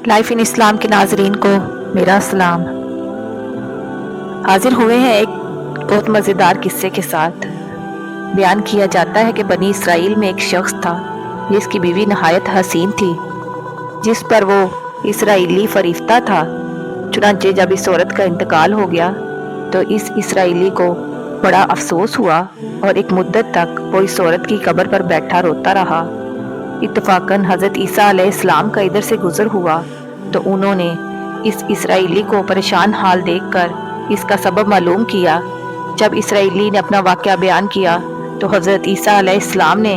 Life ان اسلام کے ناظرین کو میرا سلام۔ حاضر ہوئے ہیں ایک بہت مزیدار قصے کے ساتھ۔ بیان کیا جاتا ہے کہ بنی اسرائیل میں ایک شخص تھا جس کی بیوی نہایت حسین تھی، جس پر وہ اسرائیلی فریفتہ تھا۔ چنانچہ جب اس عورت کا انتقال ہو گیا تو اس اسرائیلی کو بڑا افسوس ہوا اور ایک مدت تک وہ اس عورت کی قبر پر بیٹھا روتا رہا۔ اتفاقاً حضرت عیسیٰ علیہ السلام کا ادھر سے گزر ہوا تو انہوں نے اس اسرائیلی کو پریشان حال دیکھ کر اس کا سبب معلوم کیا۔ جب اسرائیلی نے اپنا واقعہ بیان کیا تو حضرت عیسیٰ علیہ السلام نے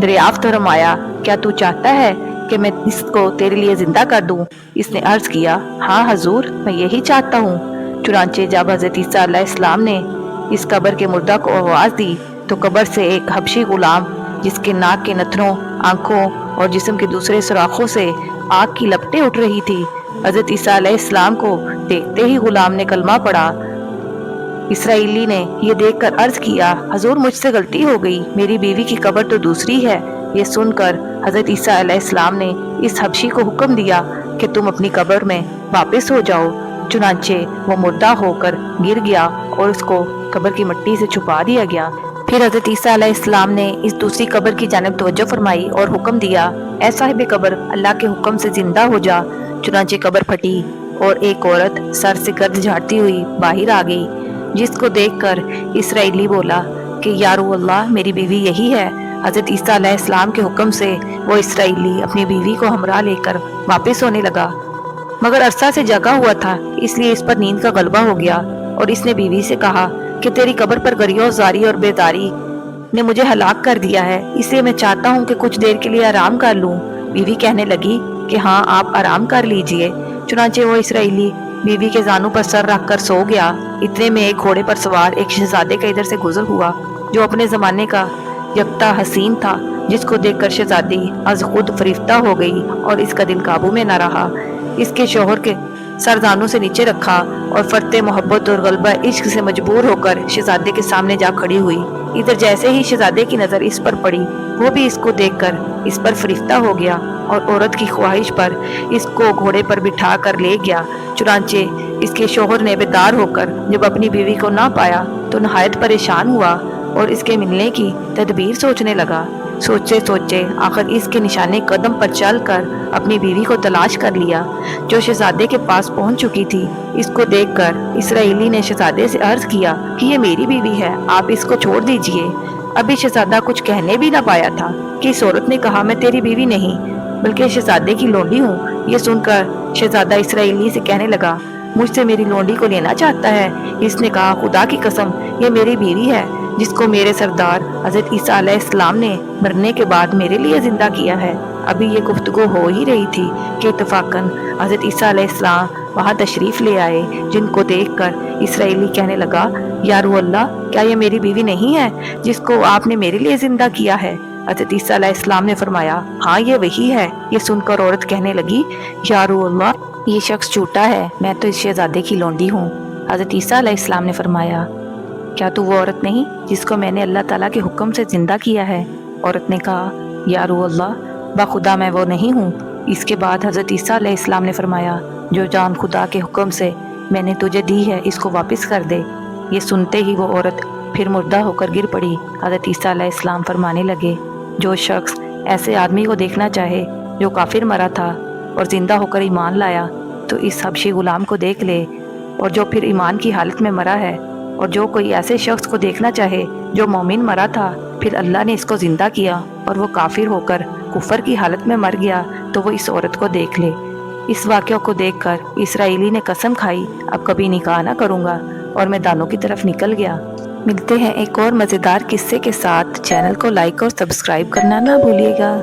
دریافت فرمایا، کیا تو چاہتا ہے کہ میں اس کو تیرے لیے زندہ کر دوں؟ اس نے عرض کیا، ہاں حضور، میں یہی چاہتا ہوں۔ چنانچہ جب حضرت عیسیٰ علیہ السلام نے اس قبر کے مردہ کو آواز دی تو قبر سے ایک حبشی غلام جس کے ناک کے نتنوں، آنکھوں اور جسم کے دوسرے سوراخوں سے آگ کی لپٹیں اٹھ رہی تھی، حضرت عیسیٰ علیہ السلام کو دیکھتے ہی غلام نے کلمہ پڑھا۔ اسرائیلی نے یہ دیکھ کر عرض کیا، حضور مجھ سے غلطی ہو گئی، میری بیوی کی قبر تو دوسری ہے۔ یہ سن کر حضرت عیسیٰ علیہ السلام نے اس حبشی کو حکم دیا کہ تم اپنی قبر میں واپس ہو جاؤ۔ چنانچہ وہ مردہ ہو کر گر گیا اور اس کو قبر کی مٹی سے چھپا دیا گیا۔ پھر حضرت عیسیٰ علیہ السلام نے اس دوسری قبر کی جانب توجہ فرمائی اور حکم دیا، اے صاحب قبر، اللہ کے حکم سے زندہ ہو جا۔ چنانچہ قبر پھٹی اور ایک عورت سر سے گرد جھاڑتی ہوئی باہر آ گئی، جس کو دیکھ کر اسرائیلی بولا کہ یارو اللہ، میری بیوی یہی ہے۔ حضرت عیسیٰ علیہ السلام کے حکم سے وہ اسرائیلی اپنی بیوی کو ہمراہ لے کر واپس ہونے لگا، مگر عرصہ سے جگا ہوا تھا، اس لیے اس پر نیند کا غلبہ ہو گیا اور اس نے بیوی سے کہا کہ تیری قبر پر گریہ زاری اور بیداری نے مجھے ہلاک کر دیا ہے، اس لیے میں چاہتا ہوں کہ کچھ دیر کے لیے آرام کر لوں۔ بیوی کہنے لگی کہ ہاں، آپ آرام کر لیجئے۔ چنانچہ وہ اسرائیلی بیوی کے زانوں پر سر رکھ کر سو گیا۔ اتنے میں ایک گھوڑے پر سوار ایک شہزادے کا ادھر سے گزر ہوا جو اپنے زمانے کا یکتا حسین تھا، جس کو دیکھ کر شہزادی از خود فریفتہ ہو گئی اور اس کا دل قابو میں نہ رہا۔ اس کے شوہر کے سر زانوں سے نیچے رکھا اور فرط محبت اور غلبہ عشق سے مجبور ہو کر شہزادے کے سامنے جا کھڑی ہوئی۔ ادھر جیسے ہی شہزادے کی نظر اس پر پڑی، وہ بھی اس کو دیکھ کر اس پر فریفتہ ہو گیا اور عورت کی خواہش پر اس کو گھوڑے پر بٹھا کر لے گیا۔ چنانچہ اس کے شوہر نے بیدار ہو کر جب اپنی بیوی کو نہ پایا تو نہایت پریشان ہوا اور اس کے ملنے کی تدبیر سوچنے لگا۔ سوچے آخر اس کے نشانے قدم پر چل کر اپنی بیوی کو تلاش کر لیا، جو شہزادے کے پاس پہنچ چکی تھی۔ اس کو دیکھ کر اسرائیلی نے شہزادے سے عرض کیا کہ یہ میری بیوی ہے، آپ اس کو چھوڑ دیجئے۔ ابھی شہزادہ کچھ کہنے بھی نہ پایا تھا کہ اس عورت نے کہا، میں تیری بیوی نہیں بلکہ شہزادے کی لونڈی ہوں۔ یہ سن کر شہزادہ اسرائیلی سے کہنے لگا، مجھ سے میری لونڈی کو لینا چاہتا ہے؟ اس نے کہا، خدا کی قسم، یہ میری بیوی ہے جس کو میرے سردار حضرت عیسیٰ علیہ السلام نے مرنے کے بعد میرے لیے زندہ کیا ہے۔ ابھی یہ گفتگو ہو ہی رہی تھی کہ اتفاقاً حضرت عیسیٰ علیہ السلام وہاں تشریف لے آئے، جن کو دیکھ کر اسرائیلی کہنے لگا، یارو اللہ، کیا یہ میری بیوی نہیں ہے جس کو آپ نے میرے لیے زندہ کیا ہے؟ حضرت عیسیٰ علیہ السلام نے فرمایا، ہاں یہ وہی ہے۔ یہ سن کر عورت کہنے لگی، یارو اللہ، یہ شخص جھوٹا ہے، میں تو اس شہزادے کی لونڈی ہوں۔ حضرت عیسیٰ علیہ السلام نے فرمایا، کیا تو وہ عورت نہیں جس کو میں نے اللہ تعالیٰ کے حکم سے زندہ کیا ہے؟ عورت نے کہا، یارو اللہ، بخدا میں وہ نہیں ہوں۔ اس کے بعد حضرت عیسیٰ علیہ السلام نے فرمایا، جو جان خدا کے حکم سے میں نے تجھے دی ہے، اس کو واپس کر دے۔ یہ سنتے ہی وہ عورت پھر مردہ ہو کر گر پڑی۔ حضرت عیسیٰ علیہ السلام فرمانے لگے، جو شخص ایسے آدمی کو دیکھنا چاہے جو کافر مرا تھا اور زندہ ہو کر ایمان لایا، تو اس حبشی غلام کو دیکھ لے، اور جو پھر ایمان کی حالت میں مرا ہے، اور جو کوئی ایسے شخص کو دیکھنا چاہے جو مومن مرا تھا، پھر اللہ نے اس کو زندہ کیا اور وہ کافر ہو کر کفر کی حالت میں مر گیا، تو وہ اس عورت کو دیکھ لے۔ اس واقعہ کو دیکھ کر اسرائیلی نے قسم کھائی، اب کبھی نکاح نہ کروں گا، اور میدانوں کی طرف نکل گیا۔ ملتے ہیں ایک اور مزیدار قصے کے ساتھ۔ چینل کو لائک اور سبسکرائب کرنا نہ بھولیے گا۔